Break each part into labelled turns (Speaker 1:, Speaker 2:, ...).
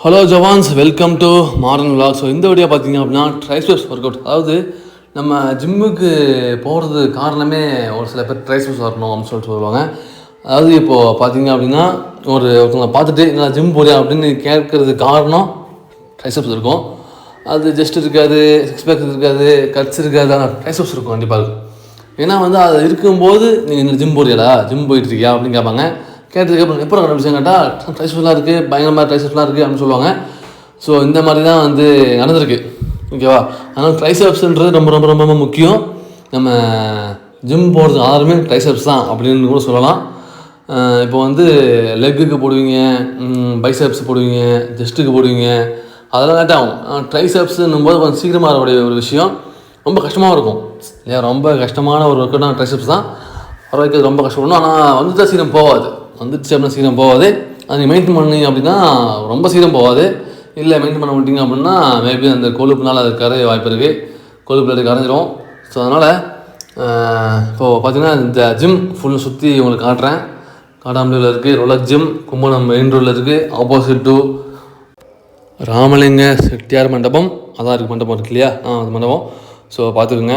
Speaker 1: Hello jawans, welcome to modern vlog. So இந்த video பார்த்தீங்க அப்படின்னா ட்ரைசெப்ஸ் ஒர்க் அவுட். அதாவது நம்ம ஜிம்முக்கு போகிறது காரணமே ஒரு சில பேர் ட்ரைசெப்ஸ் வரணும் அப்படின்னு சொல்லுவாங்க. அதாவது இப்போது பார்த்தீங்க அப்படின்னா ஒருத்தவங்களை பார்த்துட்டு நான் ஜிம் போறியா அப்படின்னு கேட்கறதுக்கு காரணம் ட்ரைசெப்ஸ் இருக்கும். அது ஜஸ்ட் இருக்காது, சிக்ஸ் பேக் இருக்காது, கட்ஸ் இருக்காது, ஆனால் ட்ரைசெப்ஸ் இருக்கும் கண்டிப்பாக. ஏன்னா அது இருக்கும்போது நீங்கள் இந்த ஜிம் போறியாடா, ஜிம் போயிட்டுருக்கியா அப்படின்னு கேட்பாங்க. கேட்டதுக்கு அப்புறம் எப்போ கண்டுபிடிச்சேன் கேட்டால் ட்ரைசெப்ஸ்லாம் இருக்குது, பயங்கரமாக ட்ரைசெப்ஸ்லாம் இருக்குது அப்படின்னு சொல்லுவாங்க. ஸோ இந்த மாதிரி தான் நடந்திருக்கு. ஓகேவா? அதனால் ட்ரைசெப்ஸ்ன்றது ரொம்ப ரொம்ப ரொம்ப ரொம்ப முக்கியம். நம்ம ஜிம் போகிறது ஆறுமே ட்ரைசெப்ஸ் தான் அப்படின்னு கூட சொல்லலாம். இப்போ லெக்குக்கு போடுவீங்க, பைசெப்ஸ் போடுவீங்க, ஜெஸ்ட்டுக்கு போடுவீங்க, அதெல்லாம் லேட் ஆகும். ட்ரைசெப்ஸுன்னும் போது கொஞ்சம் சீக்கிரமாக வரக்கூடிய ஒரு விஷயம், ரொம்ப கஷ்டமாகவும் இருக்கும் இல்லையா? ரொம்ப கஷ்டமான ஒரு ஒர்க்கவுட்னா ட்ரைசெப்ஸ் தான். வர வைக்கிறது ரொம்ப கஷ்டப்படணும். ஆனால் வந்துட்டா சீக்கிரம் போகாது. வந்துடுச்சு அப்படின்னா சீக்கிரம் போகாது. அது நீங்கள் மெயின்டைன் பண்ணிங்க அப்படின்னா ரொம்ப சீக்கிரம் போகாது. இல்லை மெயின்டைன் பண்ண மாட்டீங்க அப்படின்னா மேபி அந்த கொழுப்புனால் அது கரைய வாய்ப்பு இருக்குது. கொழுப்பு கரைஞ்சிரும். ஸோ அதனால் இப்போது பார்த்தீங்கன்னா இந்த ஜிம் ஃபுல் சுற்றி உங்களுக்கு காட்டுறேன். காட்டாமலியில் இருக்குது ரோலக் ஜிம், கும்பலம் மெயின் ரோடில் இருக்குது, ஆப்போசிட் டு ராமலிங்க செட்டியார் மண்டபம். அதான் இருக்குது மண்டபம் இருக்கு இல்லையா? அது மண்டபம். ஸோ பார்த்துக்குங்க.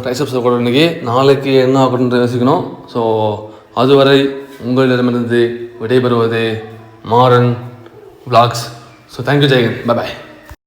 Speaker 1: ட்ரைசெப்ஸ் கூட இன்றைக்கி, நாளைக்கு என்ன ஆகணும்னு யோசிக்கணும். ஸோ அதுவரை உங்களிடமிருந்து விடைபெறுவது modern vlogs. So thank you, Jeyagan, bye bye.